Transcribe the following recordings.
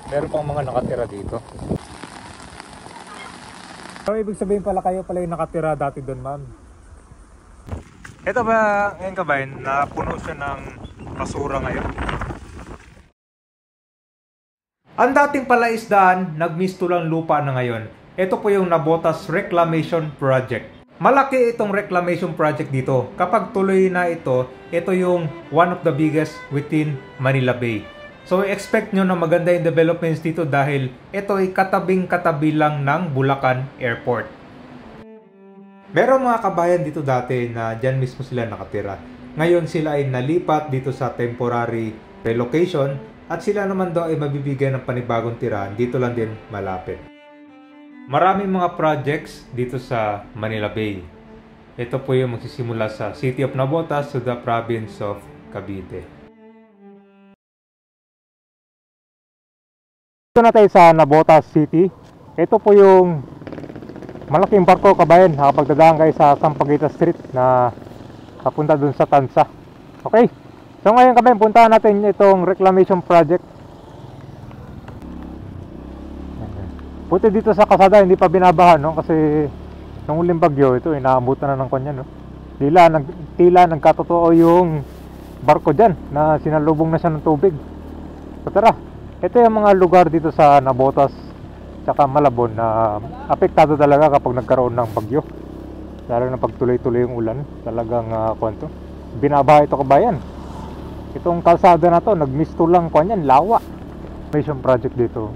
Meron pang mga nakatira dito. So, ibig sabihin pala kayo pala yung nakatira dati doon, ma'am. Ito ba, ngayon kabayan, na puno siya ng basura ngayon? Ang dating palaisdaan, nagmistulang lupa na ngayon. Ito po yung Nabotas Reclamation Project. Malaki itong reclamation project dito. Kapag tuloy na ito yung one of the biggest within Manila Bay. So expect nyo na maganda yung developments dito dahil ito ay katabing-katabi lang ng Bulacan Airport. Meron mga kabayan dito dati na dyan mismo sila nakatira. Ngayon sila ay nalipat dito sa temporary relocation at sila naman daw ay mabibigyan ng panibagong tirahan dito lang din malapit. Maraming mga projects dito sa Manila Bay. Ito po yung magsisimula sa City of Nabotas to the province of Cavite. Ito na tayo sa Nabotas City. Ito po yung malaking barko kabayan. Nakapagdadaan kayo sa Sampaguita Street na papunta dun sa Tansa. Okay? So ngayon kabayan, puntahan natin itong reclamation project. Buti dito sa kasada hindi pa binabahan, no? Kasi nung uling bagyo ito inaabutan na ng kanya, no? Tila nagkatotoo yung barko dyan na sinalubong na siya ng tubig. So tara, ito yung mga lugar dito sa Nabotas tsaka Malabon na apektado talaga kapag nagkaroon ng bagyo. Lalo na pag tuloy-tuloy yung ulan, talagang binabaha ito kabayan. Itong kalsada na to, nagmisto lang kanyan, lawa. Reclamation project dito.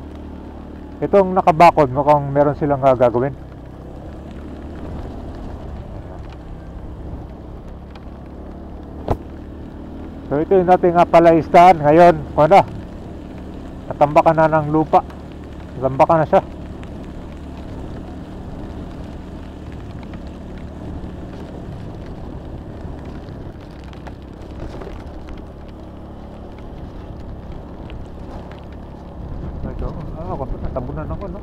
Itong nakabakod, mukhang meron silang gagawin. So ito yung dating palaisdaan. Ngayon, natambakan na ng lupa. Natambakan na siya. Tabunan ako, no?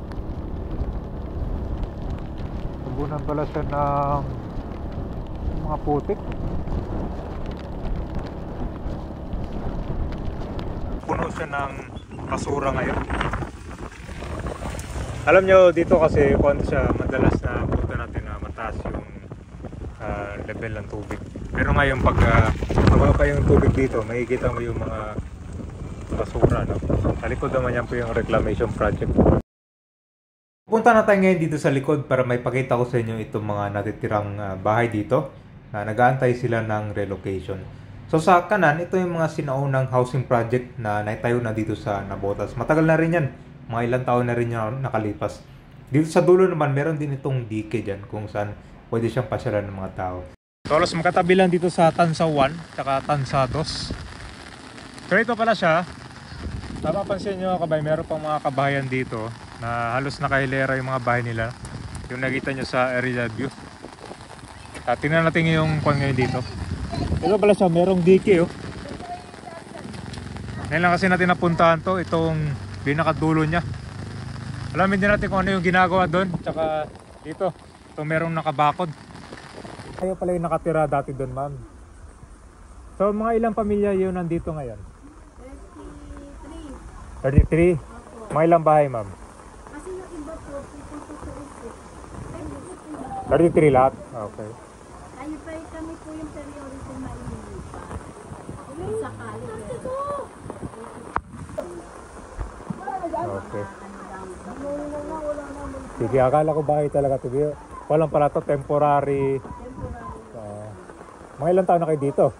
Tabunan pala siya ng mga putik. Puno siya ng basura ngayon. Alam nyo, dito kasi kung siya madalas na punta natin na mataas yung level ng tubig. Pero ngayon pag mababa yung tubig dito, makikita mo yung mga basura, no? Sa likod naman yan po yung reclamation project. Punta na tayo ngayon dito sa likod para may pakita ko sa inyo itong mga natitirang bahay dito na nag-aantay sila ng relocation. So sa kanan, ito yung mga sinaunang housing project na naitayo na dito sa Nabotas. Matagal na rin yan, mga ilang taon na rin yan nakalipas. Dito sa dulo naman, meron din itong dike dyan kung saan pwede siyang pasyalan ng mga tao. So alas makatabi lang dito sa Tansa 1 at Tansa 2. So ito pala siya. Napapansin nyo kabay, meron pang mga kabahayan dito na halos nakahilera yung mga bahay nila. Yung nakita nyo sa area view. Tingnan natin yung kwan ngayon dito. Ito pala siya, merong dike, oh. Ngayon lang kasi natin napuntahan to, itong pinakadulo niya. Alamin din natin kung ano yung ginagawa doon. Tsaka dito, ito merong nakabakod. Kayo pala yung nakatira dati doon, ma'am. So mga ilang pamilya yun nandito ngayon? 33? Mga ilang bahay, ma'am? Kasi yung iba po, pupunta 33 lahat? Okay. Ay, kami po yung priority na inilipa. Sakali. Okay. Sige, akala ko bahay talaga ito. Walang pala to, temporary. Mga ilang taon na kayo dito?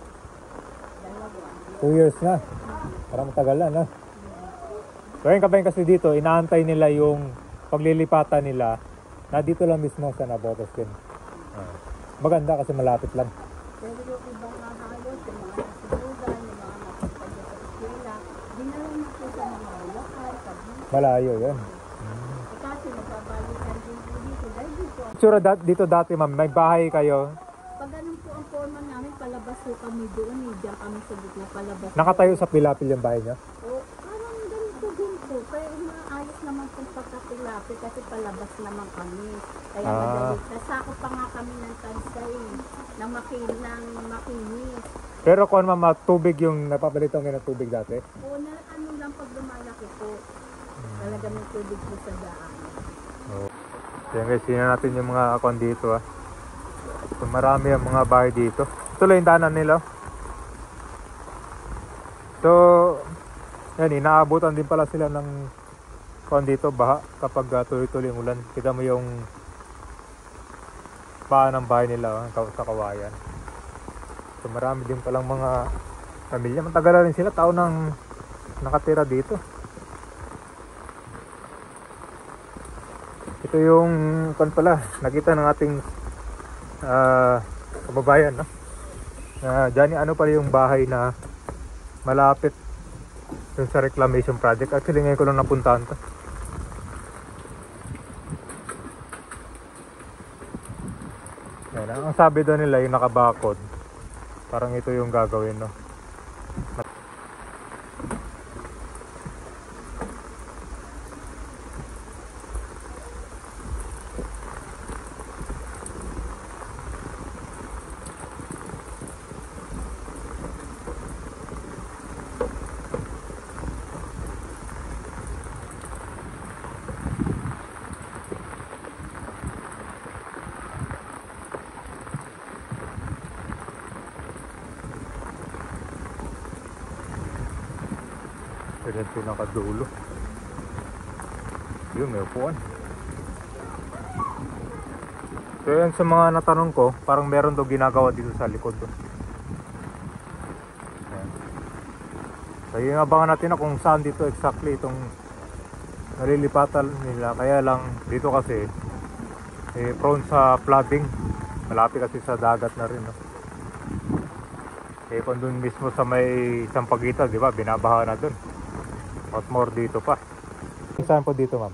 2 years na. Parang matagal na, no? So yun kabayan kasi dito, inaantay nila yung paglilipatan nila na dito lang mismo sa Nabotas din. Maganda kasi malapit lang. Pero yung ibang halos, yung mga nasilugan, yung mga nakapagod sa eskwela, dinala na po sa mga lokal, malayo yun. kasi nagbabalikan din po dito. Dahil dito, Tsura dito dati, ma'am, may bahay kayo. pag ganun po ang forma namin, palabas po kami doon, diyan kami sa gitna, palabas. Nakatayo sa pilapil yung bahay niya? O, parang ganito din po. Pero maayos naman kung pagkapilapit kasi palabas naman kami. Kaya madali. Nasakop pa nga kami ng tansay na makinis. Pero kung mama, tubig yung napapalitan ngayon ng tubig dati? O, na ano lang pag lumalaki po. Talaga may tubig po sa daan. Oh. Yan guys, tingnan natin yung mga akon dito ah. So, marami ang mga bahay dito. Ito lang yung daanan nila. So, yan, inaabutan din pala sila ng akon dito, baha kapag tuloy-tuloy yung ulan. Kita mo yung paa ng bahay nila sa kawayan. So, marami din palang mga pamilya. Matagal na rin sila, taon nang nakatira dito. Ito yung kan pala, nakita ng ating kababayan, no? Diyan ano pala yung bahay na malapit dun sa reclamation project. Actually ngayon ko lang napuntahan to. Yan, ang sabi doon nila yung nakabakod, parang ito yung gagawin, no? Ganyan po nakadulo. Yun, may upuan. So yan sa mga natanong ko, parang meron daw ginagawa dito sa likod do. Yan. So yung abangan natin na kung saan dito exactly itong nalilipatan nila. Kaya lang dito kasi prone sa flooding. Malapit kasi sa dagat na rin, no? Kung dun mismo sa may Sampaguita, di ba, binabaha na dun. At more dito pa. Saan po dito, ma'am?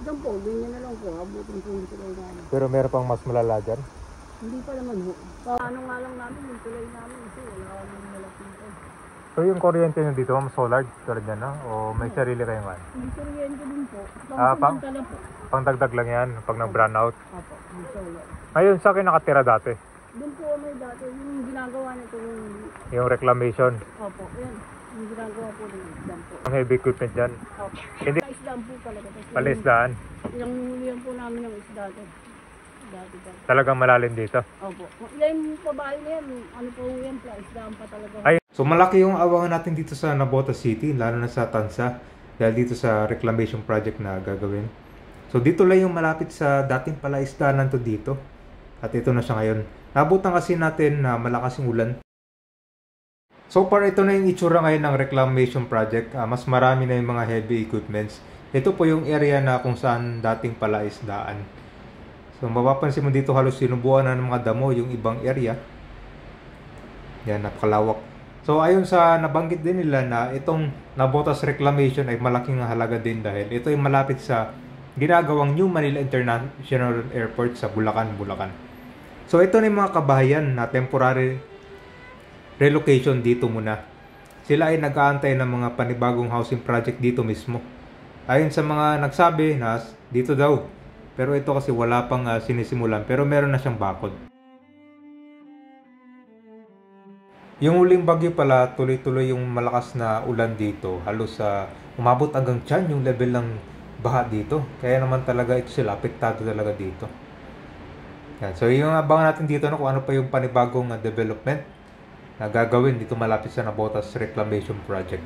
Doon po, ganyan na lang po. Abutin po yung tulay namin. Pero meron pang mas malala dyan? Hindi pa naman po. Paano nga lang namin yung tulay namin kasi wala kami malapitan. So yung kuryente nyo dito, ma'am, solar tulad yan, no? O may sarili kayong ano? Hindi kuryente din po. Pang Pang lang po. pangdagdag lang yan pag nag-brown out. Opo, yung solar. Ngayon sa akin nakatira dati, Doon po may dati, yung ginagawa nito yung reclamation, opo, yan. Yung ginagawa po ng isdam po. ang heavy equipment dyan. Opo. Hindi. Isdam po talaga. Palisdaan, Ilang hulihan po namin ng isda to. Dati. talagang malalim dito. Opo. Ilang pabahay na yan, ano po yan, isdam pa talaga. Ay, so malaki yung awangan natin dito sa Navotas City, lalo na sa Tansa, dahil dito sa reclamation project na gagawin. So dito lang yung malapit sa dating palaisdaanan to dito. At ito na siya ngayon. Nabutan kasi natin na malakas yung ulan. So far ito na yung itsura ngayon ng reclamation project. Mas marami na yung mga heavy equipments. Ito po yung area na kung saan dating palaisdaan. So mapapansin mo dito halos sinubuan na ng mga damo yung ibang area. Yan, napakalawak. So ayon sa nabanggit din nila na itong Navotas Reclamation ay malaking halaga din dahil ito ay malapit sa ginagawang New Manila International Airport sa Bulacan, Bulacan. So ito na yung mga kabahayan na temporary relocation dito muna. Sila ay nag-aantay ng mga panibagong housing project dito mismo. Ayon sa mga nagsabi na dito daw. Pero ito kasi wala pang sinisimulan pero meron na siyang bakod. Yung huling bagyo pala, tuloy-tuloy yung malakas na ulan dito. Halos umabot hanggang tiyan yung level ng baha dito. Kaya naman talaga ito sila, apektado talaga dito. Yan. So yung abangan natin dito kung ano pa yung panibagong development na gagawin dito malapit sa Navotas Reclamation Project.